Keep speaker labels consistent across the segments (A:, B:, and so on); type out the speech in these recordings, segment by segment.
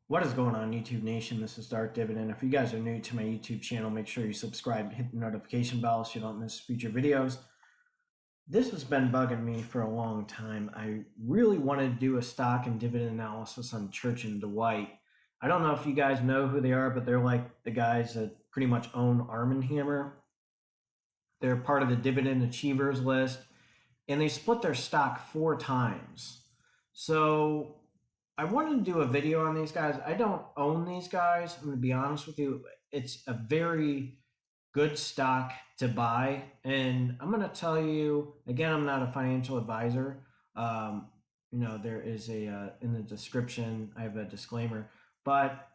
A: What is going on, YouTube Nation? This is Darth Dividend. If you guys are new to my YouTube channel, make sure you subscribe and hit the notification bell so you don't miss future videos. This has been bugging me for a long time. I really wanted to do a stock and dividend analysis on Church and Dwight. I don't know if you guys know who they are, but they're like the guys that pretty much own Arm & Hammer. They're part of the Dividend Achievers list, and they split their stock 4 times. So I wanted to do a video on these guys. I don't own these guys. I'm going to be honest with you. It's a very good stock to buy. And I'm going to tell you, again, I'm not a financial advisor. There is in the description, I have a disclaimer. But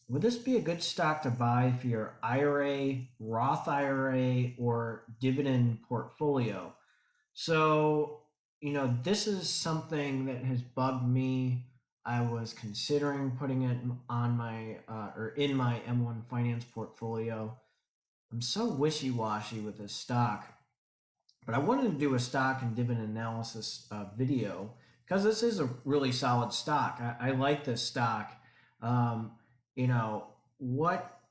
A: would this be a good stock to buy for your IRA, Roth IRA, or dividend portfolio? So, this is something that has bugged me. I was considering putting it on my or in my M1 finance portfolio. I'm so wishy-washy with this stock, but I wanted to do a stock and dividend analysis video because this is a really solid stock. I like this stock. Um, you know what?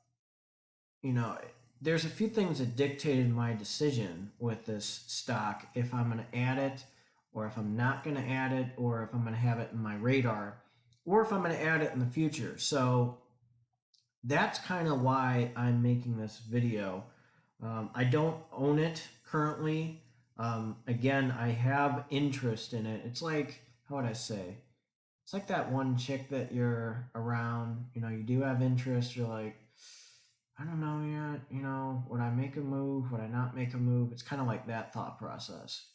A: You know, there's a few things that dictated my decision with this stock, if I'm going to add it, or if I'm not going to add it, or if I'm going to have it in my radar, or if I'm going to add it in the future. So that's kind of why I'm making this video. I don't own it currently. Again, I have interest in it. It's like, how would I say? It's like that one chick that you're around, you do have interest. You're like, I don't know yet, would I make a move? Would I not make a move? It's kind of like that thought process.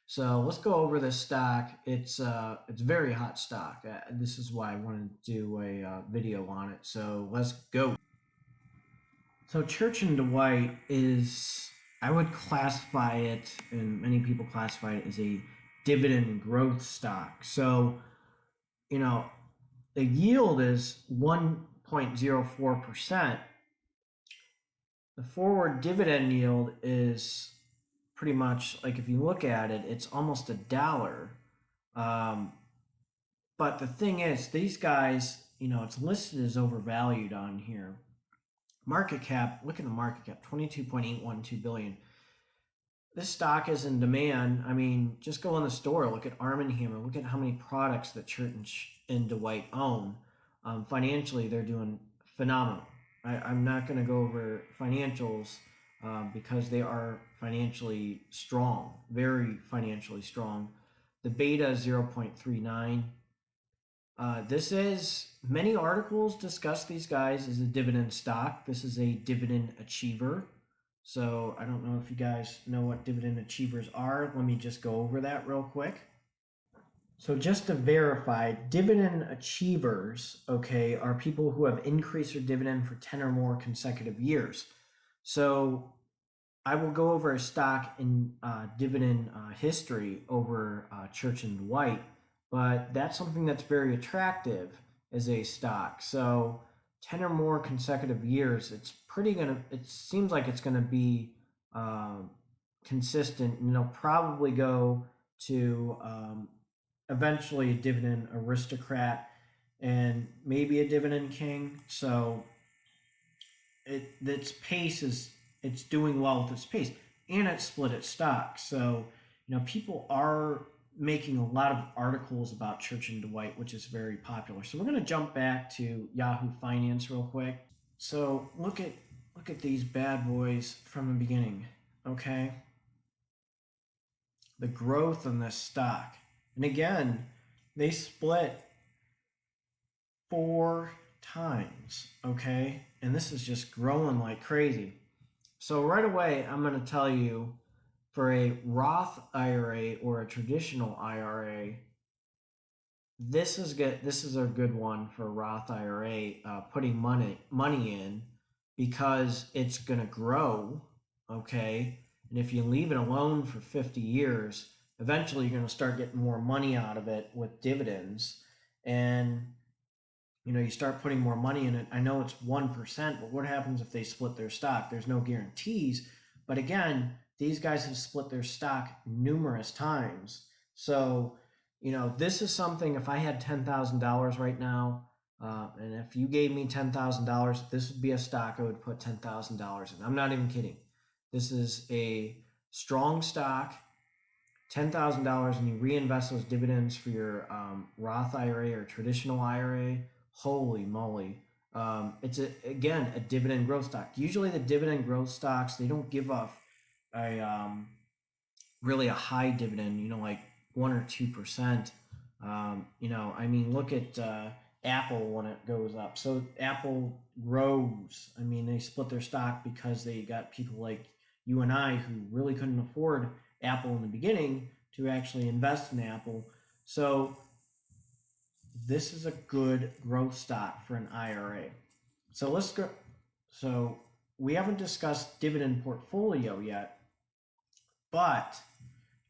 A: So let's go over this stock. It's very hot stock. This is why I wanted to do a video on it. So let's go. So Church and Dwight is, I would classify it, and many people classify it as a dividend growth stock. So, the yield is 1.04%. The forward dividend yield is pretty much like, if you look at it, it's almost $1. Um, but the thing is, these guys, it's listed as overvalued on here. Market cap, look at the market cap, 22.812 billion. This stock is in demand. I mean, just go in the store, look at Arm & Hammer, look at how many products that Church and Dwight own. Financially, they're doing phenomenal. I'm not going to go over financials because they are financially strong, very financially strong. The beta is 0.39. Many articles discuss these guys as a dividend stock. This is a dividend achiever. So I don't know if you guys know what dividend achievers are. Let me just go over that real quick. So just to verify, dividend achievers, okay, are people who have increased their dividend for 10 or more consecutive years. So I will go over a stock in dividend history over Church and Dwight, but that's something that's very attractive as a stock. So 10 or more consecutive years, it seems like it's gonna be consistent, and they'll probably go to eventually a dividend aristocrat and maybe a dividend king. So its pace is, it's doing well with its pace, and it split its stock. So people are making a lot of articles about Church and Dwight, which is very popular. So we're going to jump back to Yahoo Finance real quick. So look at these bad boys from the beginning. Okay, the growth in this stock. And again, they split 4 times, okay? And this is just growing like crazy. So right away, I'm going to tell you, for a Roth IRA or a traditional IRA, this is good. This is a good one for a Roth IRA, putting money in, because it's going to grow, okay? And if you leave it alone for 50 years, eventually you're going to start getting more money out of it with dividends. And you start putting more money in it. I know it's 1%, but what happens if they split their stock? There's no guarantees. But again, these guys have split their stock numerous times. So, this is something, if I had $10,000 right now, And if you gave me $10,000, this would be a stock I would put $10,000 in. I'm not even kidding. This is a strong stock, $10,000, and you reinvest those dividends for your Roth IRA or traditional IRA. Holy moly. It's, again, a dividend growth stock. Usually the dividend growth stocks, they don't give off a really a high dividend, like 1 or 2%. I mean, look at Apple when it goes up. So Apple grows. I mean, they split their stock because they got people like you and I who really couldn't afford Apple in the beginning to actually invest in Apple. So this is a good growth stock for an IRA. So let's go. So we haven't discussed dividend portfolio yet, but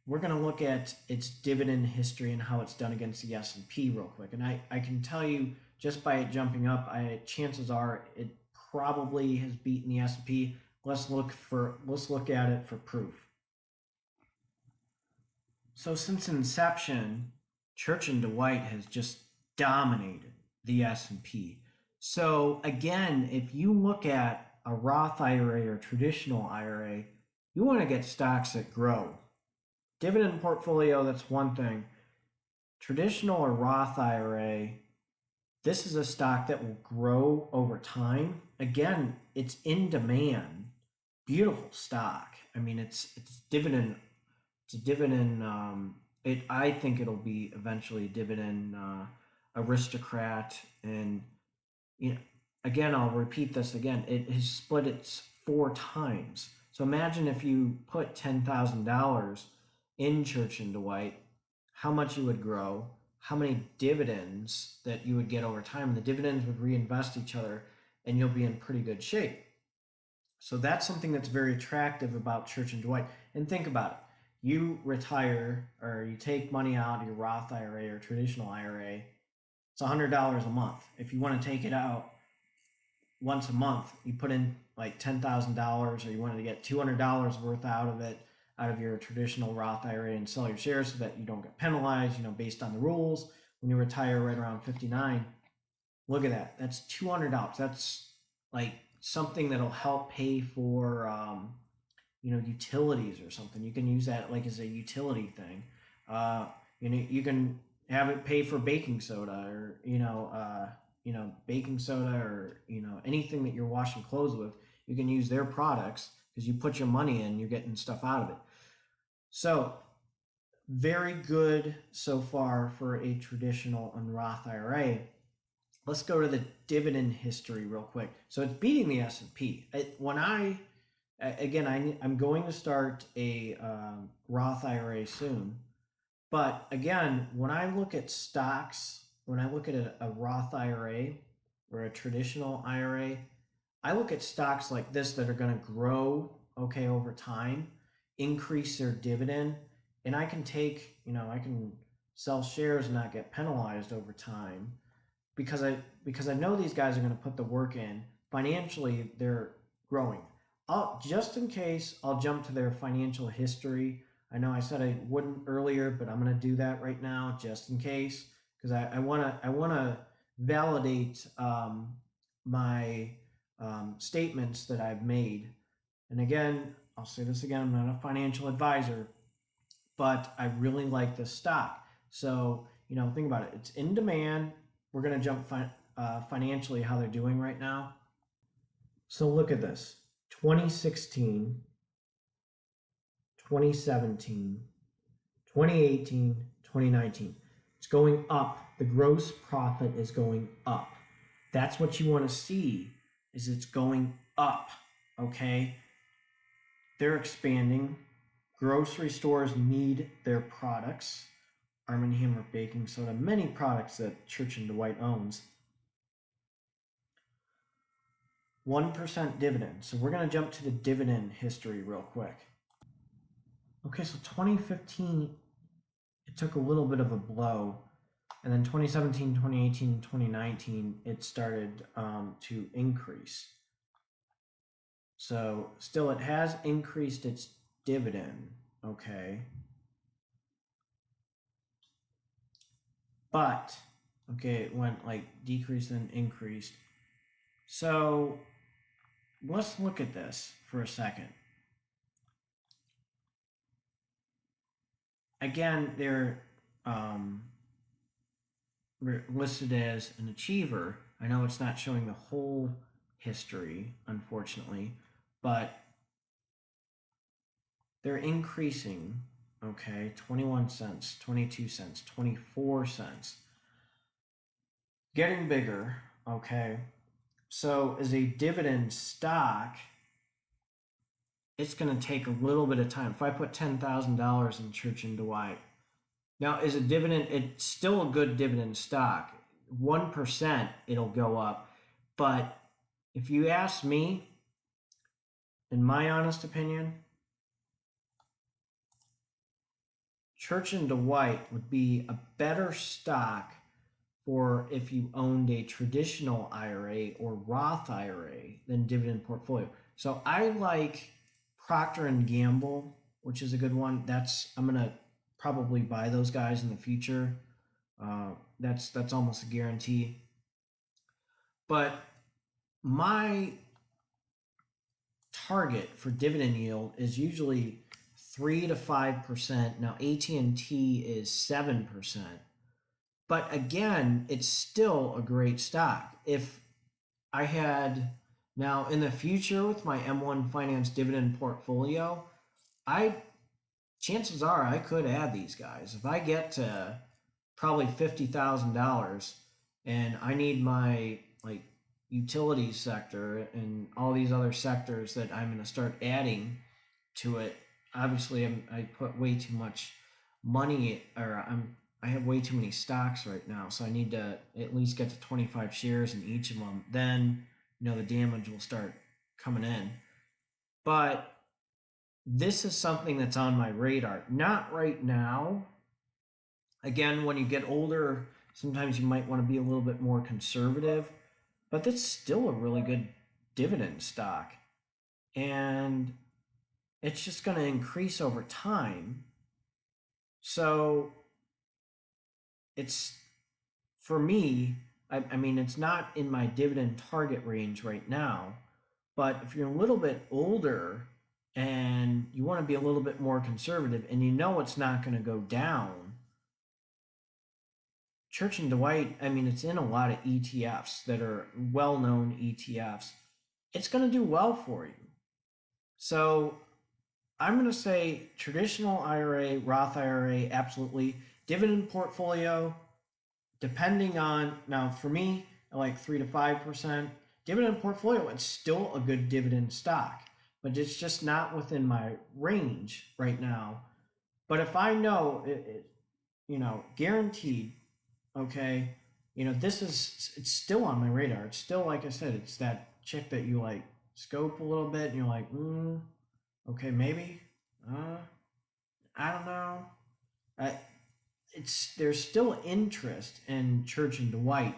A: we're going to look at its dividend history and how it's done against the S&P real quick. And I can tell you just by it jumping up, chances are it probably has beaten the S&P. Let's look at it for proof. So since inception, Church and Dwight has just dominated the S&P. So again, if you look at a Roth IRA or traditional IRA, you want to get stocks that grow. Dividend portfolio, that's one thing. Traditional or Roth IRA, this is a stock that will grow over time. Again, it's in demand. Beautiful stock. I mean, it's dividend. It's a dividend. I think it'll be eventually a dividend aristocrat. And again, I'll repeat this again. It has split its 4 times. So imagine if you put $10,000 in Church and Dwight, how much you would grow, how many dividends that you would get over time. The dividends would reinvest each other, and you'll be in pretty good shape. So that's something that's very attractive about Church and Dwight. And think about it. You retire or you take money out of your Roth IRA or traditional IRA, it's $100 a month. If you want to take it out once a month, you put in like $10,000, or you wanted to get $200 worth out of your traditional Roth IRA and sell your shares so that you don't get penalized, based on the rules when you retire right around 59. Look at that. That's $200. That's like something that'll help pay for, utilities or something. You can use that like as a utility thing. You can have it pay for baking soda or, baking soda or, anything that you're washing clothes with. You can use their products because you put your money in, you're getting stuff out of it. So very good so far for a traditional and Roth IRA. Let's go to the dividend history real quick. So it's beating the S&P. I'm going to start a Roth IRA soon. But again, when I look at stocks, when I look at a Roth IRA or a traditional IRA, I look at stocks like this that are going to grow, over time, increase their dividend, and I can I can sell shares and not get penalized over time because I know these guys are going to put the work in. Financially, they're growing. Just in case, I'll jump to their financial history. I know I said I wouldn't earlier, but I'm going to do that right now just in case, because I want to validate my statements that I've made. And again, I'll say this again, I'm not a financial advisor, but I really like this stock. So, think about it. It's in demand. We're going to jump financially how they're doing right now. So look at this. 2016, 2017, 2018, 2019. It's going up. The gross profit is going up. That's what you want to see, is it's going up, okay? They're expanding. Grocery stores need their products. Arm & Hammer baking soda, many products that Church and Dwight owns. 1% dividend. So we're going to jump to the dividend history real quick. Okay, so 2015, it took a little bit of a blow. And then 2017, 2018, 2019, it started to increase. So still, it has increased its dividend, okay? But Okay, it went like decreased and increased. So let's look at this for a second. Again, they're um, listed as an achiever. I know it's not showing the whole history, unfortunately, but they're increasing. Okay, 21 cents, 22 cents, 24 cents. Getting bigger. Okay, so as a dividend stock, it's going to take a little bit of time. If I put $10,000 in Church and Dwight, now as a dividend, it's still a good dividend stock. 1% it'll go up. But if you ask me, in my honest opinion, Church and Dwight would be a better stock for if you owned a traditional IRA or Roth IRA than dividend portfolio. So I like Procter and Gamble, which is a good one. I'm gonna probably buy those guys in the future. That's almost a guarantee. But my target for dividend yield is usually 3 to 5%. Now AT&T is 7%. But again, it's still a great stock. If I had now in the future with my M1 Finance dividend portfolio, I chances are I could add these guys. If I get to probably $50,000 and I need my like utility sector and all these other sectors that I'm going to start adding to it. Obviously, I put way too much money, or I have way too many stocks right now, so I need to at least get to 25 shares in each of them. Then, the damage will start coming in. But this is something that's on my radar. Not right now. Again, when you get older, sometimes you might want to be a little bit more conservative, but that's still a really good dividend stock. And it's just going to increase over time. So it's, for me, I mean, it's not in my dividend target range right now, but if you're a little bit older and you want to be a little bit more conservative and it's not going to go down, Church and Dwight, I mean, it's in a lot of ETFs that are well-known ETFs. It's going to do well for you. So I'm going to say traditional IRA, Roth IRA, absolutely. Dividend portfolio, depending on, now for me, I like 3 to 5%. Dividend portfolio, it's still a good dividend stock, but it's just not within my range right now. But if I know guaranteed, okay, it's still on my radar. It's still, like I said, it's that chick that you like scope a little bit and you're like, okay, maybe. I don't know. There's still interest in Church and Dwight,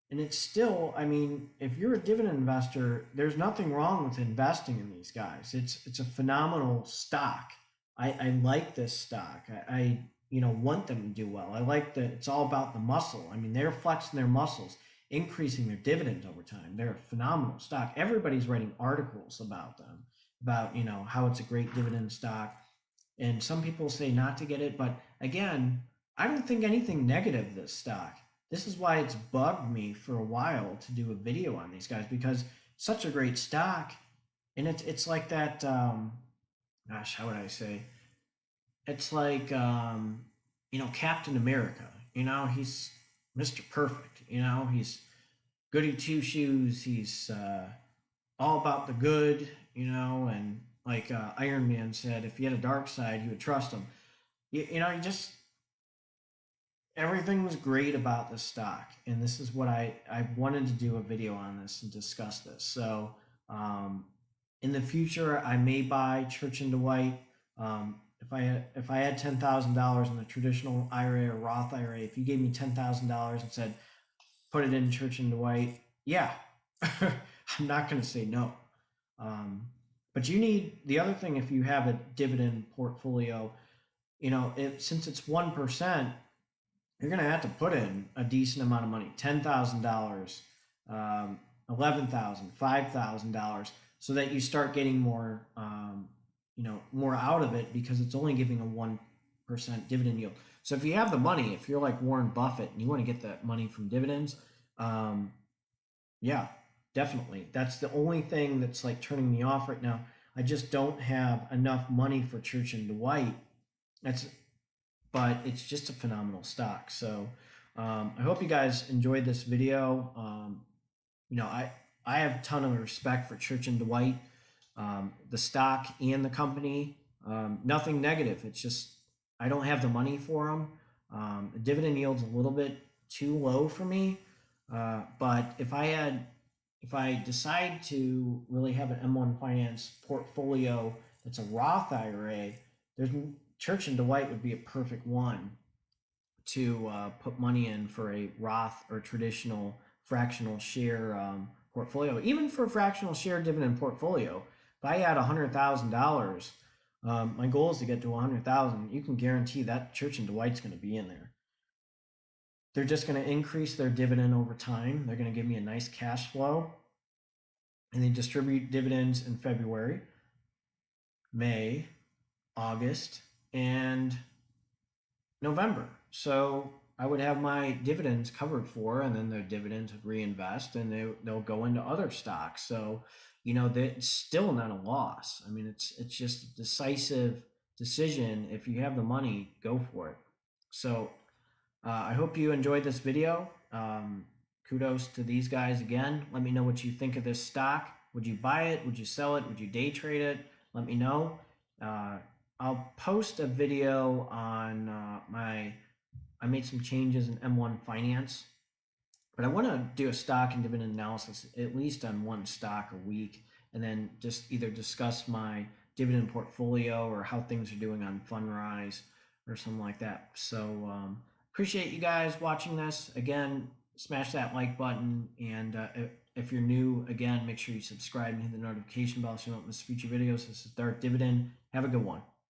A: and it's still. I mean, if you're a dividend investor, there's nothing wrong with investing in these guys. It's a phenomenal stock. I like this stock. I want them to do well. I like that it's all about the muscle. I mean, they're flexing their muscles, increasing their dividends over time. They're a phenomenal stock. Everybody's writing articles about them, about how it's a great dividend stock. And some people say not to get it, but again, I don't think anything negative of this stock. This is why it's bugged me for a while to do a video on these guys, because it's such a great stock, and it's like that. Gosh, how would I say? It's like Captain America. He's Mr. Perfect. He's goody two shoes. He's all about the good. And like Iron Man said, if he had a dark side, you would trust him. You just everything was great about this stock, and this is what I wanted to do a video on this and discuss this. So in the future, I may buy Church and Dwight. If I had $10,000 in the traditional IRA or Roth IRA, if you gave me $10,000 and said put it in Church and Dwight, yeah, I'm not going to say no. But you need the other thing. If you have a dividend portfolio, since it's 1%, you're going to have to put in a decent amount of money, $10,000, 11,000, $5,000, so that you start getting more, more out of it because it's only giving a 1% dividend yield. So if you have the money, if you're like Warren Buffett and you want to get that money from dividends, um, yeah, definitely. That's the only thing that's like turning me off right now. I just don't have enough money for Church and Dwight. That's but it's just a phenomenal stock. So I hope you guys enjoyed this video. I have a ton of respect for Church and Dwight, the stock and the company. Nothing negative. It's just I don't have the money for them. The dividend yield's a little bit too low for me. But if I decide to really have an M1 Finance portfolio that's a Roth IRA, there's Church and Dwight would be a perfect one to put money in for a Roth or traditional fractional share portfolio. Even for a fractional share dividend portfolio, if I had $100,000, my goal is to get to 100,000. You can guarantee that Church and Dwight's going to be in there. They're just going to increase their dividend over time. They're going to give me a nice cash flow, and they distribute dividends in February, May, August, and November. So I would have my dividends covered for, and then their dividends would reinvest, and they'll go into other stocks. So, it's still not a loss. I mean, it's just a decisive decision. If you have the money, go for it. So I hope you enjoyed this video. Kudos to these guys again. Let me know what you think of this stock. Would you buy it? Would you sell it? Would you day trade it? Let me know. I'll post a video on I made some changes in M1 Finance, but I want to do a stock and dividend analysis at least on one stock a week, and then just either discuss my dividend portfolio or how things are doing on Fundrise or something like that. So appreciate you guys watching this. Again, smash that like button, and if you're new, again, make sure you subscribe and hit the notification bell so you don't miss future videos. This is Darth Dividend. Have a good one.